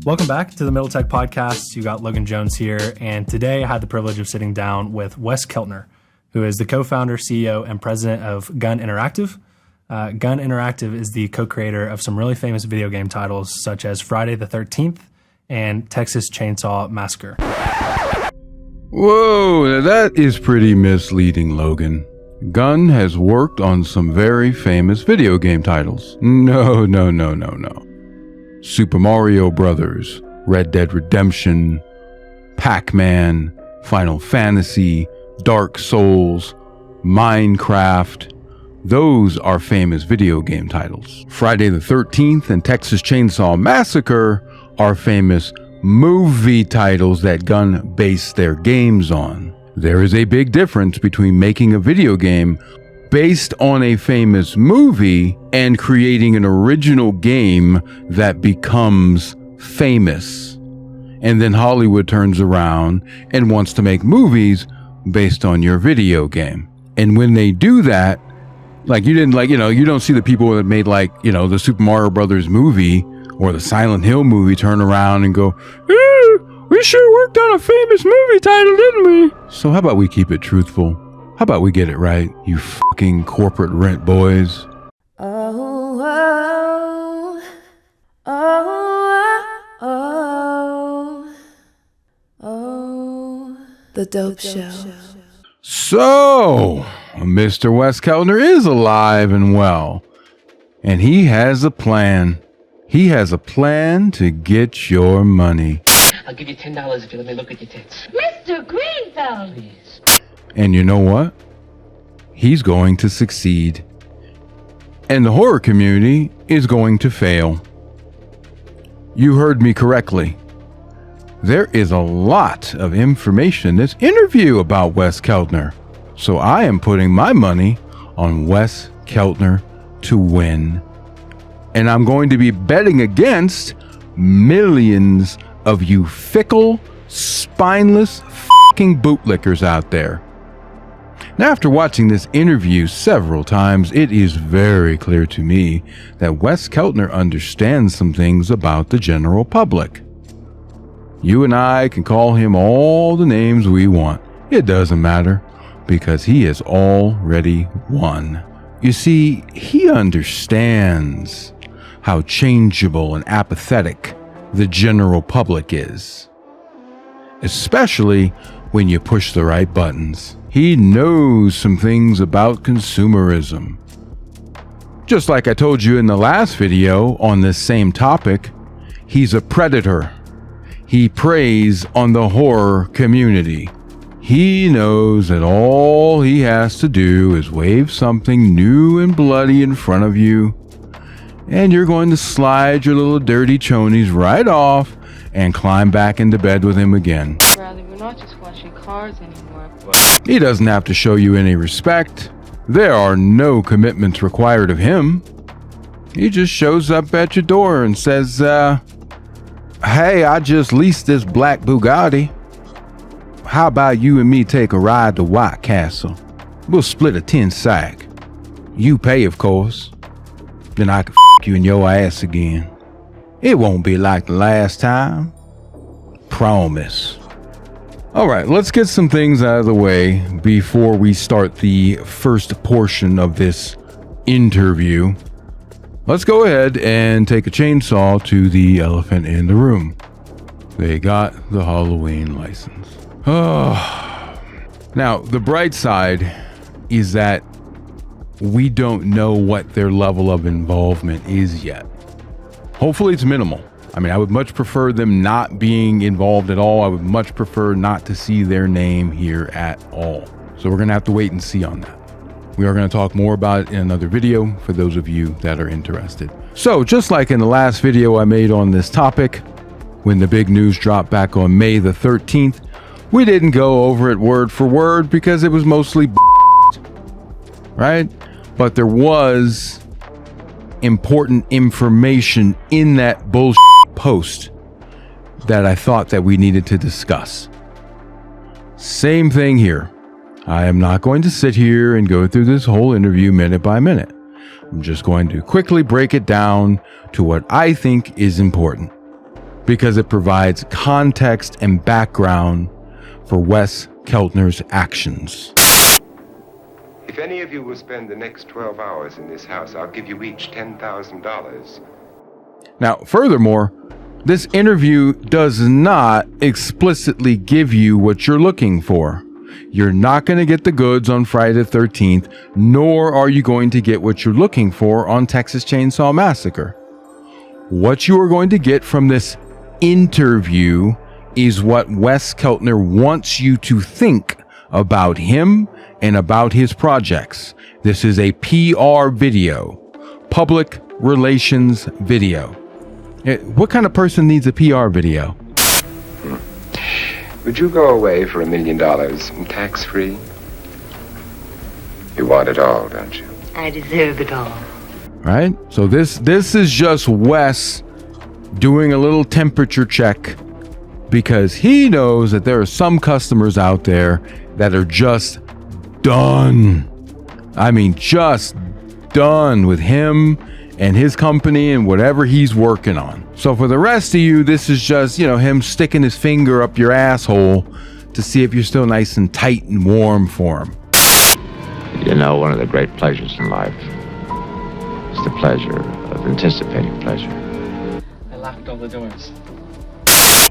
Welcome back to the Middle Tech Podcast. You got Logan Jones here, and today I had the privilege of sitting down with Wes Keltner, who is the co-founder, CEO, and president of Gun Interactive. Gun Interactive is the co-creator of some really famous video game titles such as Friday the 13th and Texas Chainsaw Massacre. Whoa, that is pretty misleading, Logan. Gun has worked on some very famous video game titles. No. Super Mario Brothers, Red Dead Redemption, Pac-Man, Final Fantasy, Dark Souls, Minecraft. Those are famous video game titles. Friday the 13th and Texas Chainsaw Massacre are famous movie titles that Gun based their games on. There is a big difference between making a video game based on a famous movie and creating an original game that becomes famous. And then Hollywood turns around and wants to make movies based on your video game. And when they do that, you don't see the people that made the Super Mario Brothers movie or the Silent Hill movie turn around and go, we sure worked on a famous movie title, didn't we? So how about we keep it truthful? How about we get it right, you fucking corporate rent boys? Oh, the Dope Show. So, Mr. Wes Keltner is alive and well, and he has a plan. He has a plan to get your money. I'll give you $10 if you let me look at your tits. Mr. Greenfeld! Please. And you know what? He's going to succeed. And the horror community is going to fail. You heard me correctly. There is a lot of information in this interview about Wes Keltner. So I am putting my money on Wes Keltner to win. And I'm going to be betting against millions of you fickle, spineless fucking bootlickers out there. Now, after watching this interview several times, it is very clear to me that Wes Keltner understands some things about the general public. You and I can call him all the names we want. It doesn't matter, because he has already won. You see, he understands how changeable and apathetic the general public is, especially when you push the right buttons. He knows some things about consumerism. Just like I told you in the last video on this same topic, he's a predator. He preys on the horror community. He knows that all he has to do is wave something new and bloody in front of you, and you're going to slide your little dirty chonies right off and climb back into bed with him again. Bradley, we're not just watching cars anymore. He doesn't have to show you any respect. There are no commitments required of him. He just shows up at your door and says, hey, I just leased this black Bugatti. How about you and me take a ride to White Castle? We'll split a 10 sack. You pay, of course. Then I can f*** you in your ass again. It won't be like the last time. Promise. All right, let's get some things out of the way before we start the first portion of this interview. Let's go ahead and take a chainsaw to the elephant in the room. They got the Halloween license. Now, the bright side is that we don't know what their level of involvement is yet. Hopefully it's minimal. I mean, I would much prefer them not being involved at all. I would much prefer not to see their name here at all. So we're going to have to wait and see on that. We are going to talk more about it in another video for those of you that are interested. So just like in the last video I made on this topic, when the big news dropped back on May the 13th, we didn't go over it word for word because it was mostly right? But there was important information in that bullshit post that I thought that we needed to discuss. Same thing here. I am not going to sit here and go through this whole interview minute by minute. I'm just going to quickly break it down to what I think is important. because it provides context and background for Wes Keltner's actions. If any of you will spend the next 12 hours in this house, I'll give you each $10,000. Now, furthermore, this interview does not explicitly give you what you're looking for. You're not going to get the goods on Friday the 13th, nor are you going to get what you're looking for on Texas Chainsaw Massacre. What you are going to get from this interview is what Wes Keltner wants you to think about him and about his projects. This is a PR video, public relations video. What kind of person needs a PR video? Would you go away for $1 million tax-free? You want it all, don't you? I deserve it all. Right? So this is just Wes doing a little temperature check because he knows that there are some customers out there that are just done. I mean, just done with him and his company and whatever he's working on. So for the rest of you, this is just, him sticking his finger up your asshole to see if you're still nice and tight and warm for him. One of the great pleasures in life is the pleasure of anticipating pleasure. I locked all the doors.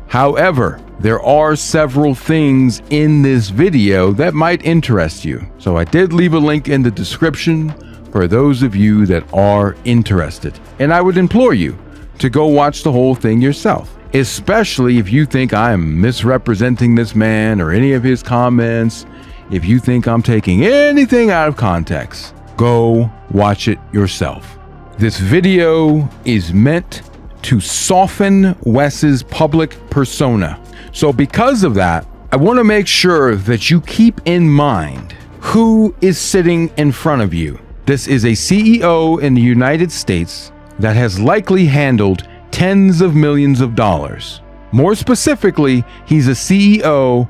However, there are several things in this video that might interest you. So I did leave a link in the description for those of you that are interested. And I would implore you to go watch the whole thing yourself, especially if you think I'm misrepresenting this man or any of his comments. If you think I'm taking anything out of context, go watch it yourself. This video is meant to soften Wes's public persona. So because of that, I want to make sure that you keep in mind who is sitting in front of you. This is a CEO in the United States that has likely handled tens of millions of dollars. More specifically, he's a CEO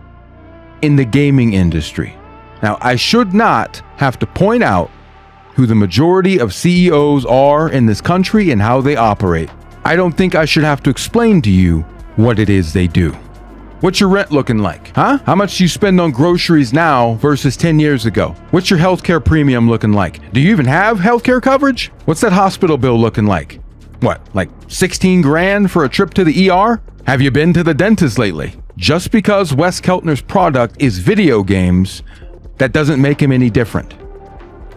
in the gaming industry. Now, I should not have to point out who the majority of CEOs are in this country and how they operate. I don't think I should have to explain to you what it is they do. What's your rent looking like? Huh? How much do you spend on groceries now versus 10 years ago? What's your healthcare premium looking like? Do you even have healthcare coverage? What's that hospital bill looking like? What, like 16 grand for a trip to the ER? Have you been to the dentist lately? Just because Wes Keltner's product is video games, that doesn't make him any different.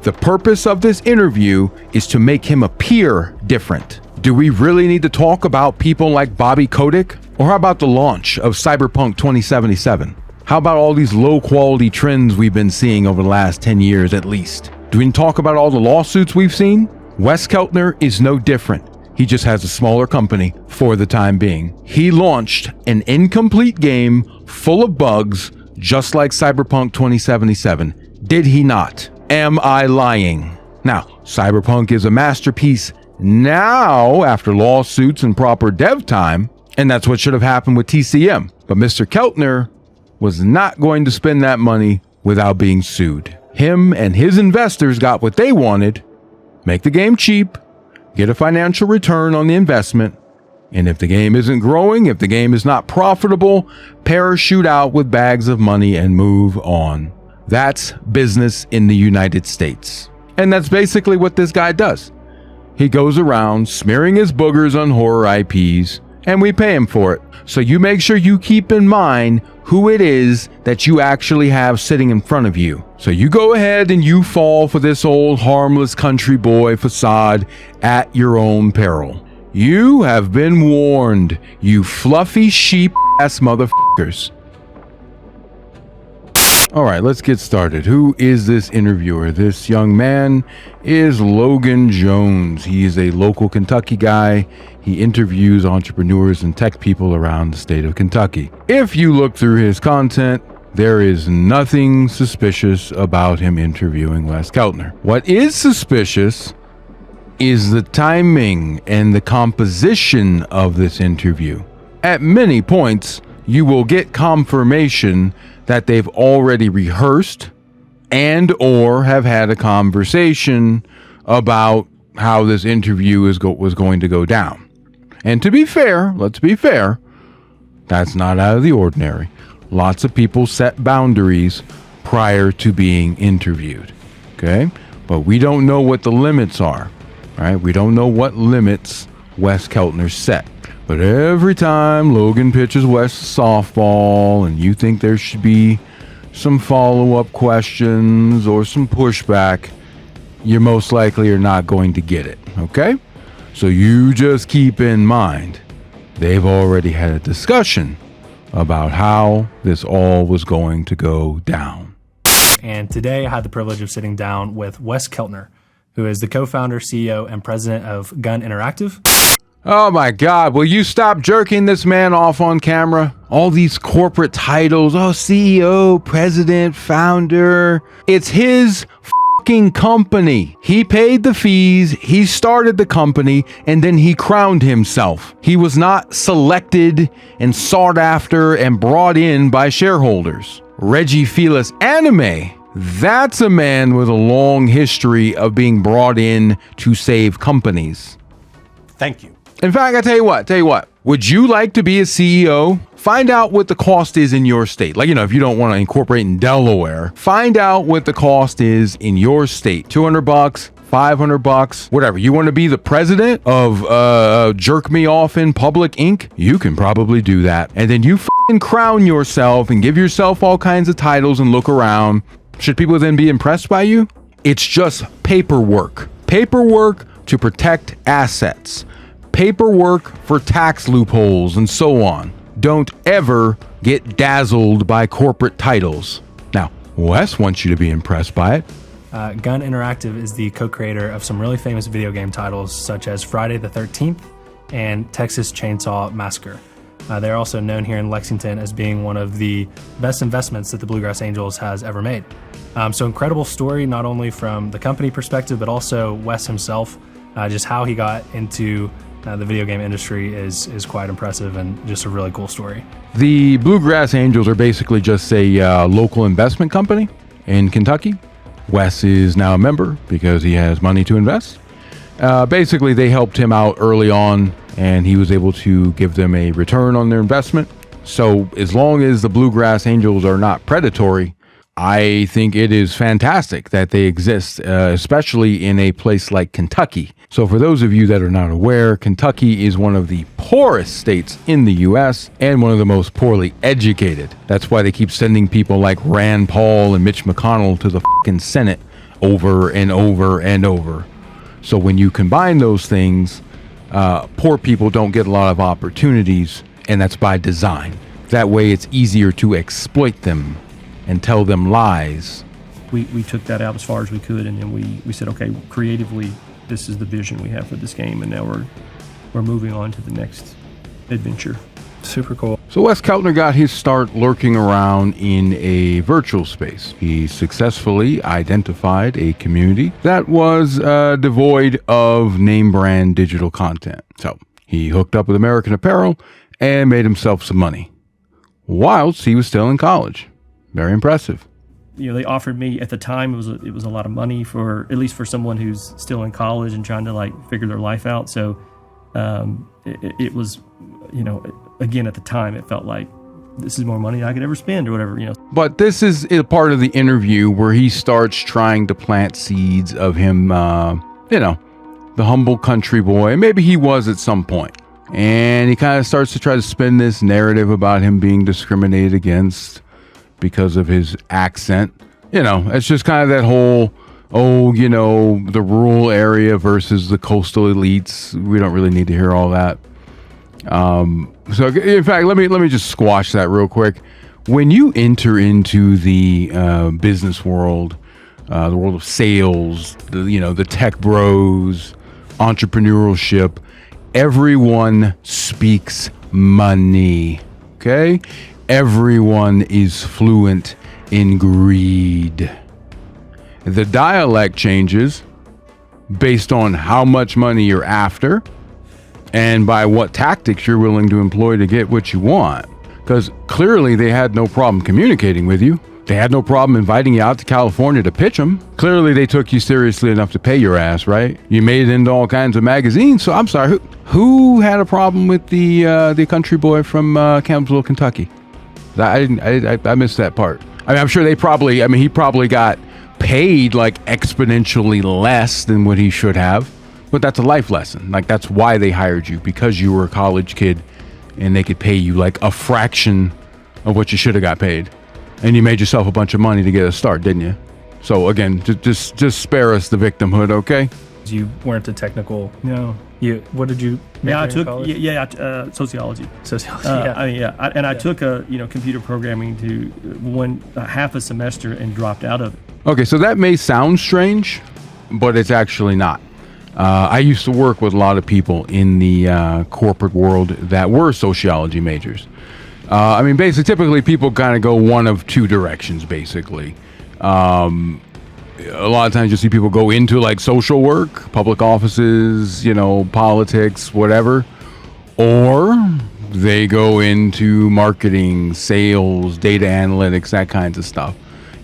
The purpose of this interview is to make him appear different. Do we really need to talk about people like Bobby Kotick? Or how about the launch of Cyberpunk 2077? How about all these low quality trends we've been seeing over the last 10 years at least? Do we talk about all the lawsuits we've seen? Wes Keltner is no different. He just has a smaller company for the time being. He launched an incomplete game full of bugs just like Cyberpunk 2077. Did he not? Am I lying? Now, Cyberpunk is a masterpiece now after lawsuits and proper dev time, and that's what should have happened with TCM. But Mr. Keltner was not going to spend that money without being sued. Him and his investors got what they wanted: make the game cheap, get a financial return on the investment, and if the game isn't growing, if the game is not profitable, parachute out with bags of money and move on. That's business in the United States. And that's basically what this guy does. He goes around smearing his boogers on horror IPs, and we pay him for it. So you make sure you keep in mind who it is that you actually have sitting in front of you. So you go ahead and you fall for this old harmless country boy facade at your own peril. You have been warned, you fluffy sheep ass motherfuckers. All right, let's get started. Who is this interviewer? This young man is Logan Jones. He is a local Kentucky guy. He interviews entrepreneurs and tech people around the state of Kentucky. If you look through his content, there is nothing suspicious about him interviewing Wes Keltner. What is suspicious is the timing and the composition of this interview. At many points, you will get confirmation that they've already rehearsed and or have had a conversation about how this interview was going to go down. And to be fair, let's be fair, that's not out of the ordinary. Lots of people set boundaries prior to being interviewed. Okay? But we don't know what the limits are. Right? We don't know what limits Wes Keltner set. But every time Logan pitches Wes softball and you think there should be some follow-up questions or some pushback, you most likely are not going to get it. Okay? So you just keep in mind, they've already had a discussion about how this all was going to go down. And today I had the privilege of sitting down with Wes Keltner, who is the co-founder, CEO, and president of Gun Interactive. Oh my God, will you stop jerking this man off on camera? All these corporate titles, CEO, president, founder. It's his fucking company. He paid the fees, he started the company, and then he crowned himself. He was not selected and sought after and brought in by shareholders. Reggie Feliz Anime, that's a man with a long history of being brought in to save companies. Thank you. In fact, I tell you what, would you like to be a CEO? Find out what the cost is in your state. Like, if you don't want to incorporate in Delaware, find out what the cost is in your state. $200, $500, whatever. You want to be the president of Jerk Me Off in Public Inc.? You can probably do that. And then you crown yourself and give yourself all kinds of titles and look around. Should people then be impressed by you? It's just paperwork. Paperwork to protect assets. Paperwork for tax loopholes and so on. Don't ever get dazzled by corporate titles. Now, Wes wants you to be impressed by it. Gun Interactive is the co-creator of some really famous video game titles such as Friday the 13th and Texas Chainsaw Massacre. They're also known here in Lexington as being one of the best investments that the Bluegrass Angels has ever made. So incredible story, not only from the company perspective, but also Wes himself. Just how he got into the video game industry is quite impressive and just a really cool story. The Bluegrass Angels are basically just a local investment company in Kentucky. Wes is now a member because he has money to invest. Basically, they helped him out early on, and he was able to give them a return on their investment. So as long as the Bluegrass Angels are not predatory, I think it is fantastic that they exist, especially in a place like Kentucky. So for those of you that are not aware, Kentucky is one of the poorest states in the U.S. and one of the most poorly educated. That's why they keep sending people like Rand Paul and Mitch McConnell to the fucking Senate over and over and over. So when you combine those things, poor people don't get a lot of opportunities, and that's by design. That way it's easier to exploit them and tell them lies. We took that out as far as we could, and then we said, okay, creatively, this is the vision we have for this game, and now we're moving on to the next adventure. Super cool. So Wes Keltner got his start lurking around in a virtual space. He successfully identified a community that was devoid of name brand digital content. So he hooked up with American Apparel and made himself some money whilst he was still in college. Very impressive. They offered me at the time, it was a lot of money for, at least for someone who's still in college and trying to figure their life out. So it was, again, at the time, it felt like this is more money I could ever spend or whatever, But this is a part of the interview where he starts trying to plant seeds of him, the humble country boy. Maybe he was at some point. And he kind of starts to try to spin this narrative about him being discriminated against because of his accent. It's just kind of that whole, the rural area versus the coastal elites. We don't really need to hear all that. So in fact, let me just squash that real quick. When you enter into the business world, the world of sales, the tech bros, entrepreneurship, everyone speaks money. Okay? Everyone is fluent in greed. The dialect changes based on how much money you're after and by what tactics you're willing to employ to get what you want. Because clearly they had no problem communicating with you. They had no problem inviting you out to California to pitch them. Clearly, they took you seriously enough to pay your ass, right? You made it into all kinds of magazines. So I'm sorry, who had a problem with the country boy from Campbellsville, Kentucky? I missed that part. I mean, I'm sure he probably got paid like exponentially less than what he should have. But that's a life lesson. Like, that's why they hired you, because you were a college kid and they could pay you like a fraction of what you should have got paid. And you made yourself a bunch of money to get a start, didn't you? So again, just spare us the victimhood, okay? You weren't a technical. No. What did you? Yeah, I took Sociology. sociology. Yeah. I took a computer programming to half a semester and dropped out of it. Okay, so that may sound strange, but it's actually not. I used to work with a lot of people in the corporate world that were sociology majors. I mean, basically, typically people kind of go one of two directions, basically. A lot of times you see people go into like social work, public offices, politics, whatever. Or they go into marketing, sales, data analytics, that kinds of stuff.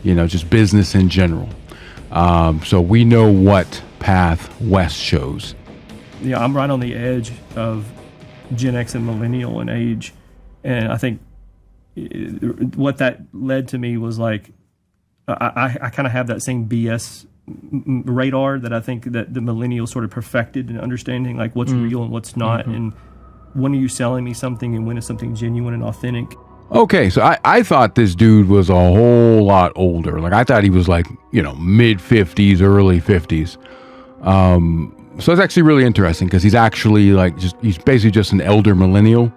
Just business in general. So we know what path Wes chose. Yeah, I'm right on the edge of Gen X and millennial in age. And I think what that led to me was like, I kind of have that same BS radar that I think that the millennials sort of perfected in understanding like what's real and what's not. Mm-hmm. And when are you selling me something and when is something genuine and authentic? Okay, so I thought this dude was a whole lot older. Like, I thought he was like, mid 50s, early 50s. So it's actually really interesting because he's actually he's basically just an elder millennial.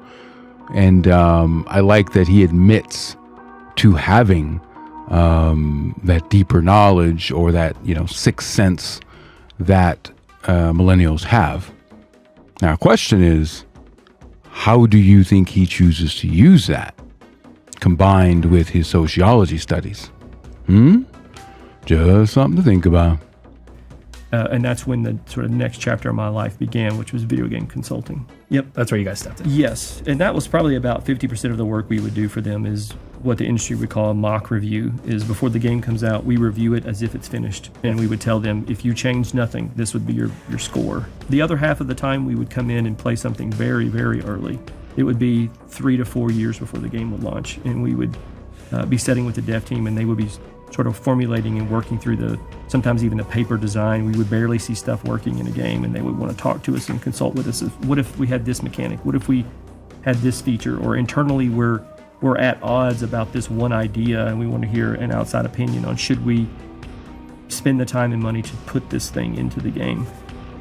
And I like that he admits to having that deeper knowledge or that, sixth sense that millennials have. Now, question is, how do you think he chooses to use that combined with his sociology studies? Just something to think about. And that's when the sort of next chapter of my life began, which was video game consulting. Yep, that's where you guys stepped in. Yes, and that was probably about 50% of the work we would do for them is what the industry would call a mock review, is before the game comes out, we review it as if it's finished. And we would tell them, if you change nothing, this would be your score. The other half of the time, we would come in and play something very, very early. It would be 3 to 4 years before the game would launch, and we would be setting with the dev team, and they would be sort of formulating and working through sometimes even the paper design. We would barely see stuff working in a game, and they would want to talk to us and consult with us. What if we had this mechanic? What if we had this feature? Or internally we're at odds about this one idea, and we want to hear an outside opinion on should we spend the time and money to put this thing into the game.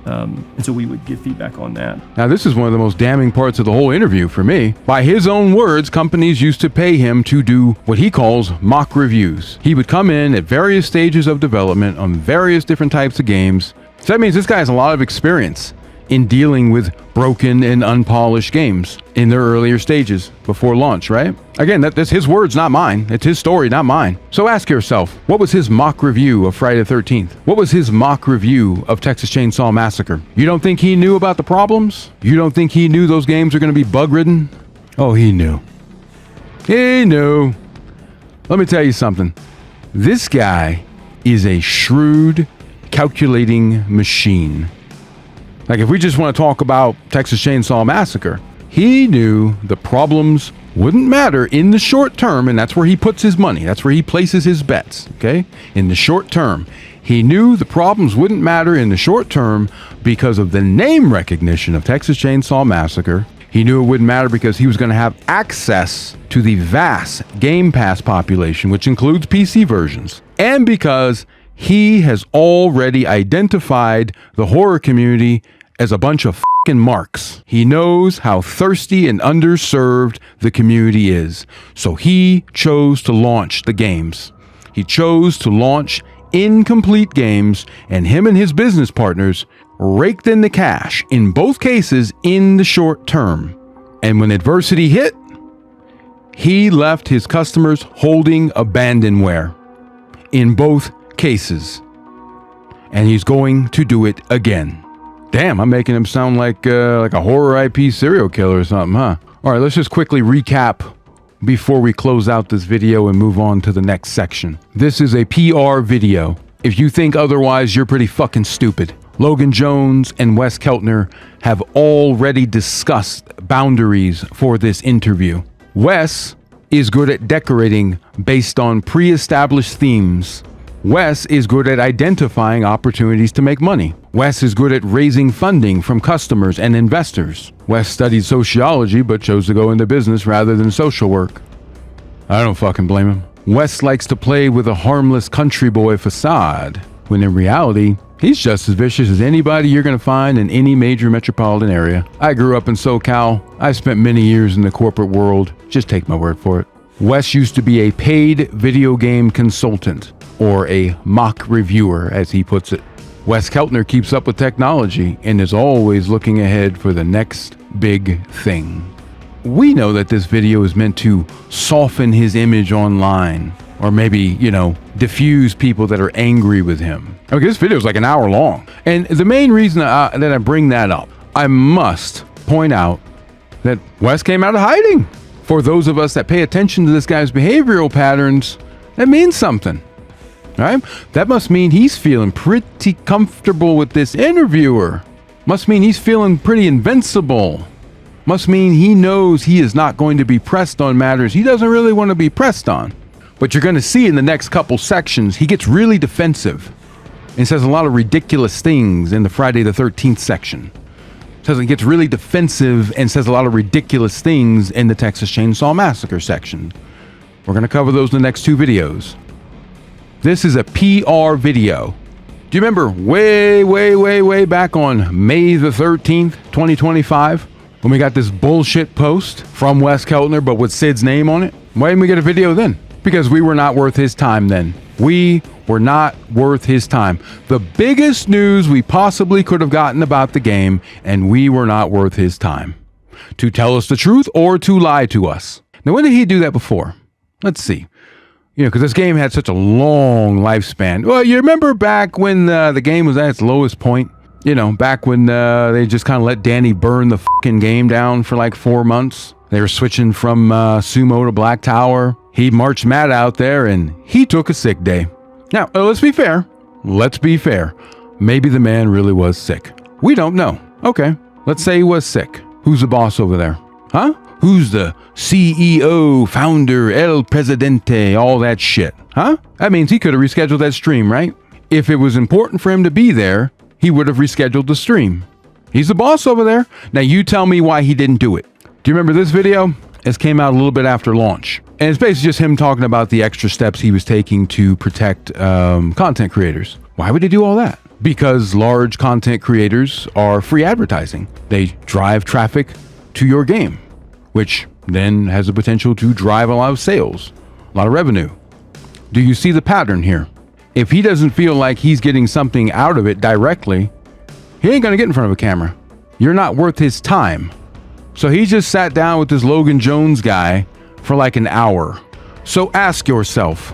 And so we would give feedback on that. Now, this is one of the most damning parts of the whole interview for me. By his own words, companies used to pay him to do what he calls mock reviews. He would come in at various stages of development on various different types of games. So that means this guy has a lot of experience in dealing with broken and unpolished games in their earlier stages before launch, right? Again, that's his words, not mine. It's his story, not mine. So ask yourself, what was his mock review of Friday the 13th? What was his mock review of Texas Chainsaw Massacre? You don't think he knew about the problems? You don't think he knew those games are going to be bug-ridden? Oh, he knew. He knew. Let me tell you something. This guy is a shrewd, calculating machine. Like, if we just want to talk about Texas Chainsaw Massacre, he knew the problems wouldn't matter in the short term, and that's where he puts his money. That's where he places his bets, okay? In the short term. He knew the problems wouldn't matter in the short term because of the name recognition of Texas Chainsaw Massacre. He knew it wouldn't matter because he was going to have access to the vast Game Pass population, which includes PC versions. And because he has already identified the horror community as a bunch of fucking marks. He knows how thirsty and underserved the community is. So he chose to launch the games. He chose to launch incomplete games, and him and his business partners raked in the cash, in both cases in the short term. And when adversity hit, he left his customers holding abandonware. In both cases. And he's going to do it again. Damn, I'm making him sound like a horror IP serial killer or something, huh? All right, let's just quickly recap before we close out this video and move on to the next section. This is a PR video. If you think otherwise, you're pretty fucking stupid. Logan Jones and Wes Keltner have already discussed boundaries for this interview. Wes is good at decorating based on pre-established themes. Wes is good at identifying opportunities to make money. Wes is good at raising funding from customers and investors. Wes studied sociology but chose to go into business rather than social work. I don't fucking blame him. Wes likes to play with a harmless country boy facade, when in reality, he's just as vicious as anybody you're going to find in any major metropolitan area. I grew up in SoCal. I spent many years in the corporate world. Just take my word for it. Wes used to be a paid video game consultant, or a mock reviewer, as he puts it. Wes Keltner keeps up with technology and is always looking ahead for the next big thing. We know that this video is meant to soften his image online, or maybe, diffuse people that are angry with him. Okay, this video is like an hour long. And the main reason that I bring that up, I must point out that Wes came out of hiding. For those of us that pay attention to this guy's behavioral patterns, that means something. Right? That must mean he's feeling pretty comfortable with this interviewer. Must mean he's feeling pretty invincible. Must mean he knows he is not going to be pressed on matters he doesn't really want to be pressed on. But you're going to see in the next couple sections, he gets really defensive and says a lot of ridiculous things in the Friday the 13th section. Says he gets really defensive and says a lot of ridiculous things in the Texas Chainsaw Massacre section. We're going to cover those in the next two videos. This is a PR video. Do you remember way back on May the 13th, 2025, when we got this bullshit post from Wes Keltner, but with Sid's name on it? Why didn't we get a video then? Because we were not worth his time then. We were not worth his time. The biggest news we possibly could have gotten about the game, and we were not worth his time. To tell us the truth or to lie to us. Now, when did he do that before? Let's see. Because this game had such a long lifespan. Well, you remember back when the game was at its lowest point? Back when they just kind of let Danny burn the fucking game down for like 4 months. They were switching from Sumo to Black Tower. He marched Matt out there and he took a sick day. Now, let's be fair. Let's be fair. Maybe the man really was sick. We don't know. Okay, let's say he was sick. Who's the boss over there? Huh? Who's the CEO, founder, El Presidente, all that shit? Huh? That means he could have rescheduled that stream, right? If it was important for him to be there, he would have rescheduled the stream. He's the boss over there. Now you tell me why he didn't do it. Do you remember this video? This came out a little bit after launch. And it's basically just him talking about the extra steps he was taking to protect content creators. Why would he do all that? Because large content creators are free advertising. They drive traffic to your game, which then has the potential to drive a lot of sales, a lot of revenue. Do you see the pattern here? If he doesn't feel like he's getting something out of it directly, he ain't gonna get in front of a camera. You're not worth his time. So he just sat down with this Logan Jones guy for like an hour. So ask yourself,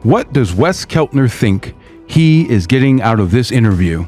what does Wes Keltner think he is getting out of this interview?